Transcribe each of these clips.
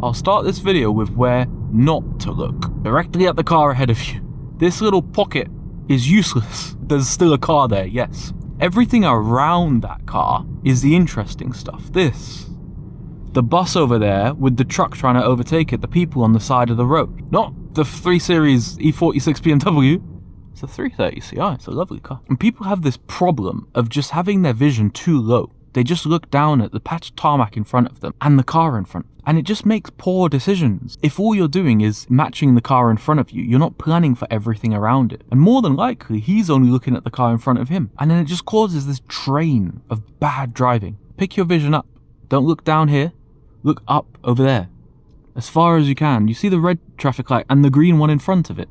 I'll start this video with where not to look. Directly at the car ahead of you. This little pocket is useless. There's still a car there, yes. Everything around that car is the interesting stuff. This. The bus over there with the truck trying to overtake it, the people on the side of the road. Not the 3 Series E46 BMW. It's a 330 Ci, it's a lovely car. And people have this problem of just having their vision too low. They just look down at the patch of tarmac in front of them and the car in front. And it just makes poor decisions. If all you're doing is matching the car in front of you, you're not planning for everything around it. And more than likely, he's only looking at the car in front of him. And then it just causes this train of bad driving. Pick your vision up. Don't look down here. Look up over there. As far as you can. You see the red traffic light and the green one in front of it.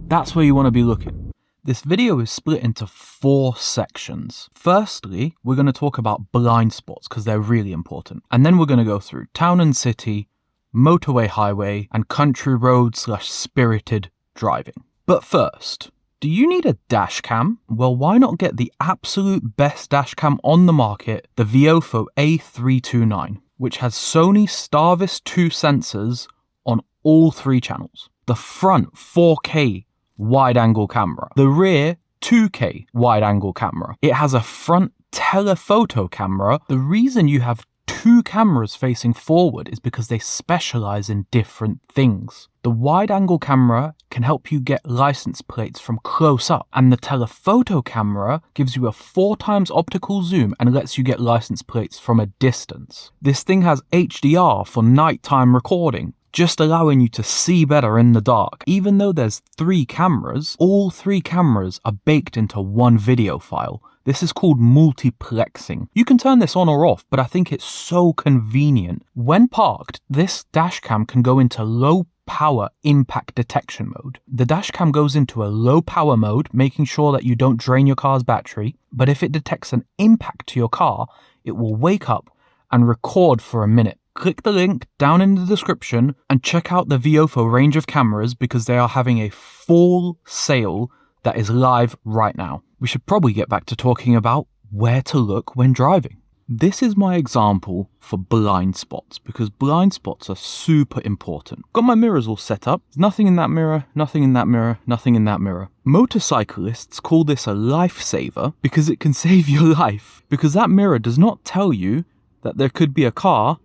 That's where you want to be looking. This video is split into 4 sections. Firstly, we're going to talk about blind spots because they're really important. And then we're going to go through town and city, motorway, highway, and country road / spirited driving. But first, do you need a dash cam? Well, why not get the absolute best dash cam on the market, the Viofo A329, which has Sony Starvis 2 sensors on all 3 channels. The front 4K wide-angle camera. The rear 2K wide-angle camera. It has a front telephoto camera. The reason you have 2 cameras facing forward is because they specialize in different things. The wide-angle camera can help you get license plates from close up, and the telephoto camera gives you a 4 times optical zoom and lets you get license plates from a distance. This thing has HDR for nighttime recording, just allowing you to see better in the dark. Even though there's 3 cameras, all 3 cameras are baked into one video file. This is called multiplexing. You can turn this on or off, but I think it's so convenient. When parked, this dashcam can go into low power impact detection mode. The dashcam goes into a low power mode, making sure that you don't drain your car's battery, but if it detects an impact to your car, it will wake up and record for a minute. Click the link down in the description and check out the Viofo range of cameras because they are having a full sale that is live right now. We should probably get back to talking about where to look when driving. This is my example for blind spots because blind spots are super important. Got my mirrors all set up. There's nothing in that mirror, nothing in that mirror, nothing in that mirror. Motorcyclists call this a lifesaver because it can save your life, because that mirror does not tell you that there could be a car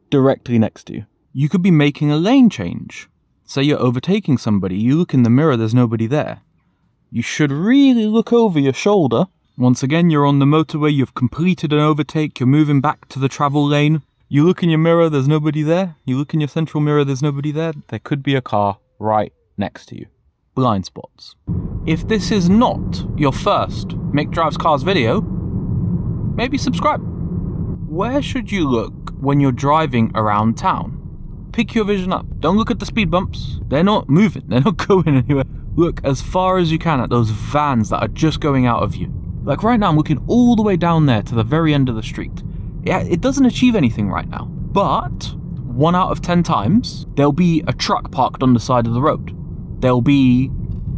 directly next to you. You could be making a lane change. Say you're overtaking somebody, you look in the mirror, there's nobody there. You should really look over your shoulder. Once again, you're on the motorway, you've completed an overtake, you're moving back to the travel lane. You look in your mirror, there's nobody there. You look in your central mirror, there's nobody there. There could be a car right next to you. Blind spots. If this is not your first Mick Drives Cars video, maybe subscribe. Where should you look when you're driving around town? Pick your vision up. Don't look at the speed bumps. They're not moving. They're not going anywhere. Look as far as you can at those vans that are just going out of you. Like right now, I'm looking all the way down there to the very end of the street. Yeah, it doesn't achieve anything right now. But 1 out of 10 times, there'll be a truck parked on the side of the road. There'll be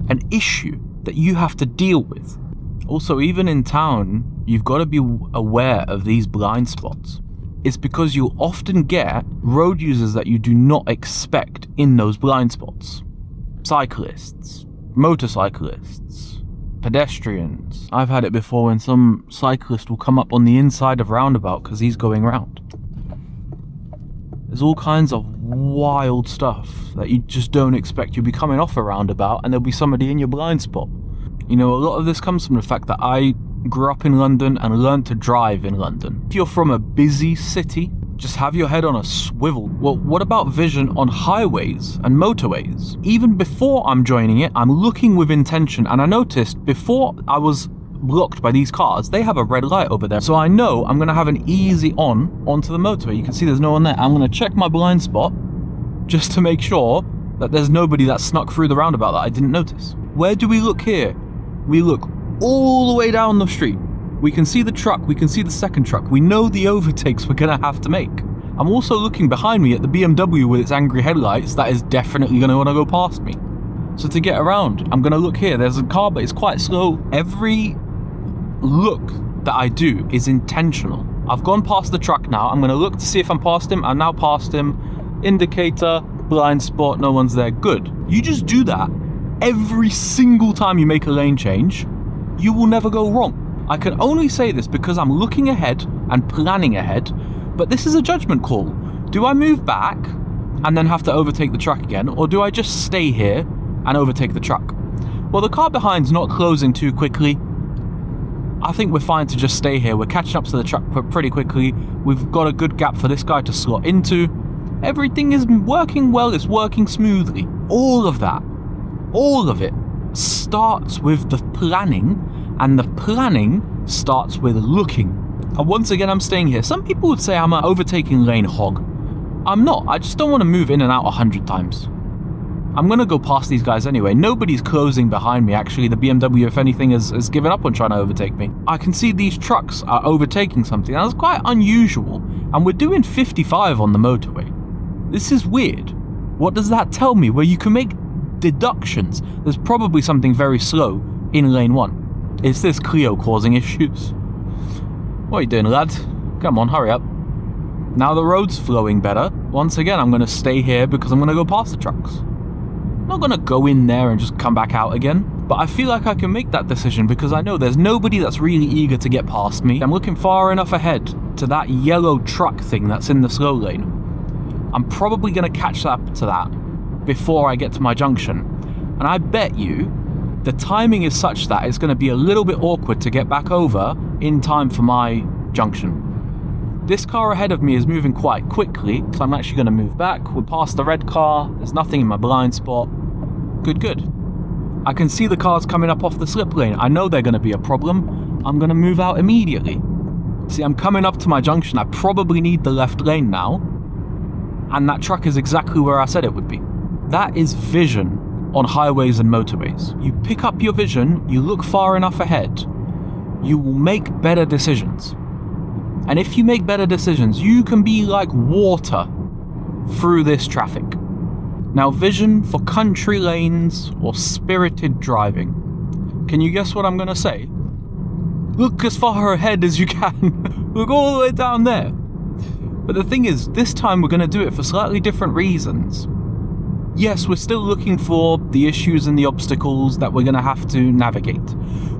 an issue that you have to deal with. Also, even in town, you've got to be aware of these blind spots. It's because you'll often get road users that you do not expect in those blind spots. Cyclists, motorcyclists, pedestrians. I've had it before when some cyclist will come up on the inside of roundabout because he's going round. There's all kinds of wild stuff that you just don't expect. You'll be coming off a roundabout and there'll be somebody in your blind spot. You know, a lot of this comes from the fact that I grew up in London and learned to drive in London. If you're from a busy city, just have your head on a swivel. Well, what about vision on highways and motorways? Even before I'm joining it, I'm looking with intention, and I noticed before I was blocked by these cars, they have a red light over there. So I know I'm gonna have an easy onto the motorway. You can see there's no one there. I'm gonna check my blind spot just to make sure that there's nobody that snuck through the roundabout that I didn't notice. Where do we look here? We look all the way down the street. We can see the truck, we can see the second truck. We know the overtakes we're gonna have to make. I'm also looking behind me at the BMW with its angry headlights that is definitely gonna wanna go past me. So to get around, I'm gonna look here. There's a car, but it's quite slow. Every look that I do is intentional. I've gone past the truck now. I'm gonna look to see if I'm past him. I'm now past him. indicator, blind spot, no one's there, good. You just do that every single time you make a lane change, you will never go wrong. I can only say this because I'm looking ahead and planning ahead, but this is a judgment call. Do I move back and then have to overtake the truck again, or do I just stay here and overtake the truck? Well, the car behind's not closing too quickly. I think we're fine to just stay here. We're catching up to the truck pretty quickly. We've got a good gap for this guy to slot into. Everything is working well, it's working smoothly. All of that, all of it starts with the planning, and the planning starts with looking. And once again, I'm staying here. Some people would say I'm an overtaking lane hog. I'm not. I just don't want to move in and out 100 times. I'm going to go past these guys anyway. Nobody's closing behind me, actually. The BMW, if anything, has given up on trying to overtake me. I can see these trucks are overtaking something. That's quite unusual. And we're doing 55 on the motorway. This is weird. What does that tell me? Well, you can make deductions. There's probably something very slow in lane 1. Is this Clio causing issues? What are you doing, lad? Come on, hurry up. Now the road's flowing better. Once again, I'm going to stay here because I'm going to go past the trucks. I'm not going to go in there and just come back out again. But I feel like I can make that decision because I know there's nobody that's really eager to get past me. I'm looking far enough ahead to that yellow truck thing that's in the slow lane. I'm probably going to catch up to that before I get to my junction. And I bet you the timing is such that it's going to be a little bit awkward to get back over in time for my junction. This car ahead of me is moving quite quickly, so I'm actually going to move back. We're past the red car. There's nothing in my blind spot. Good. I can see the cars coming up off the slip lane. I know they're going to be a problem. I'm going to move out immediately. See, I'm coming up to my junction. I probably need the left lane now. And that truck is exactly where I said it would be. That is vision on highways and motorways. You pick up your vision, you look far enough ahead, you will make better decisions. And if you make better decisions, you can be like water through this traffic. Now, vision for country lanes or spirited driving. Can you guess what I'm going to say? Look as far ahead as you can. Look all the way down there. But the thing is, this time we're going to do it for slightly different reasons. Yes, we're still looking for the issues and the obstacles that we're going to have to navigate.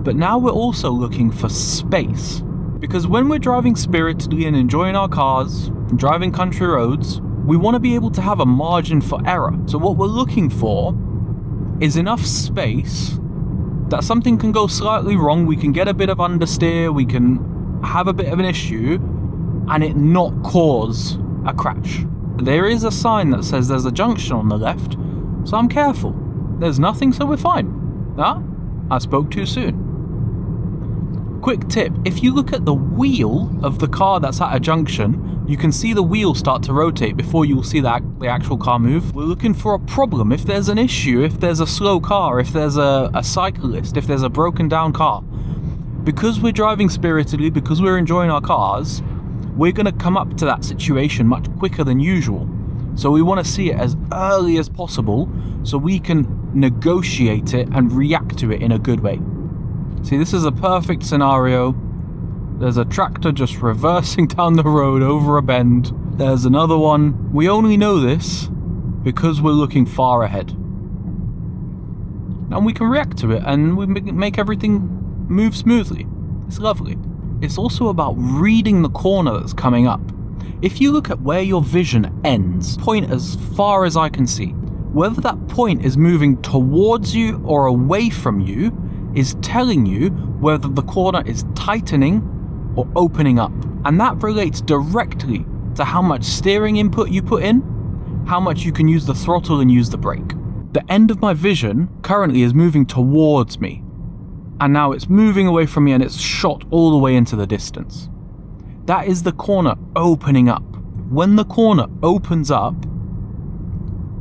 But now we're also looking for space. Because when we're driving spiritedly and enjoying our cars, and driving country roads, we want to be able to have a margin for error. So what we're looking for is enough space that something can go slightly wrong, we can get a bit of understeer, we can have a bit of an issue, and it not cause a crash. There is a sign that says there's a junction on the left, so I'm careful. There's nothing, so we're fine. I spoke too soon. Quick tip, if you look at the wheel of the car that's at a junction, you can see the wheel start to rotate before you'll see the actual car move. We're looking for a problem. If there's an issue, if there's a slow car, if there's a cyclist, if there's a broken down car. Because we're driving spiritedly, because we're enjoying our cars, we're going to come up to that situation much quicker than usual. So we want to see it as early as possible so we can negotiate it and react to it in a good way. See, this is a perfect scenario. There's a tractor just reversing down the road over a bend. There's another one. We only know this because we're looking far ahead. And we can react to it and we make everything move smoothly. It's lovely. It's also about reading the corner that's coming up. If you look at where your vision ends, point as far as I can see, whether that point is moving towards you or away from you is telling you whether the corner is tightening or opening up. And that relates directly to how much steering input you put in, how much you can use the throttle and use the brake. The end of my vision currently is moving towards me. And now it's moving away from me and it's shot all the way into the distance. That is the corner opening up. When the corner opens up,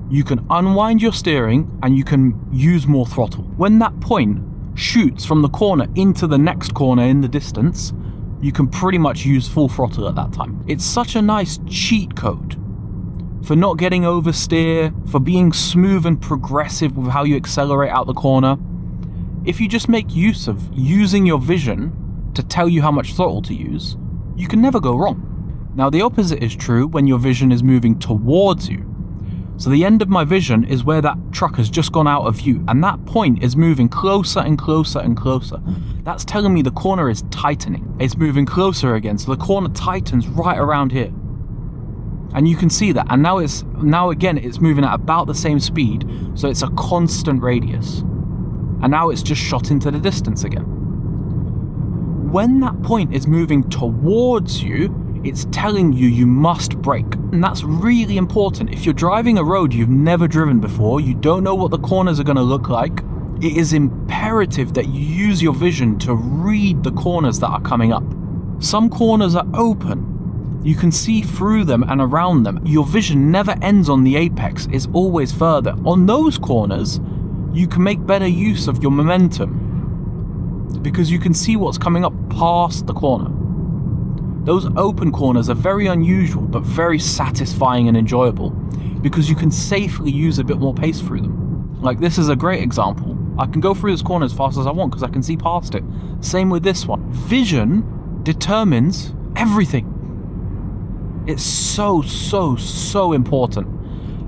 you can unwind your steering and you can use more throttle. When that point shoots from the corner into the next corner in the distance, you can pretty much use full throttle at that time. It's such a nice cheat code for not getting oversteer, for being smooth and progressive with how you accelerate out the corner. If you just make use of using your vision to tell you how much throttle to use, you can never go wrong. Now the opposite is true when your vision is moving towards you. So the end of my vision is where that truck has just gone out of view, and that point is moving closer and closer and closer. That's telling me the corner is tightening. It's moving closer again, so the corner tightens right around here. And you can see that, and now again it's moving at about the same speed, so it's a constant radius. And now it's just shot into the distance again. When that point is moving towards you, it's telling you you must brake. And that's really important. If you're driving a road you've never driven before, you don't know what the corners are going to look like, it is imperative that you use your vision to read the corners that are coming up. Some corners are open. You can see through them and around them. Your vision never ends on the apex, it's always further. On those corners, you can make better use of your momentum because you can see what's coming up past the corner. Those open corners are very unusual but very satisfying and enjoyable because you can safely use a bit more pace through them. Like this is a great example. I can go through this corner as fast as I want because I can see past it. Same with this one. Vision determines everything. It's so important,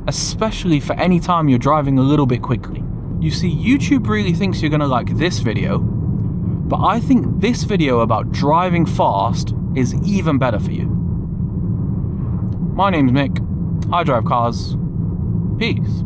especially for any time you're driving a little bit quickly. You see, YouTube really thinks you're gonna like this video, but I think this video about driving fast is even better for you. My name's Mick, I drive cars, peace.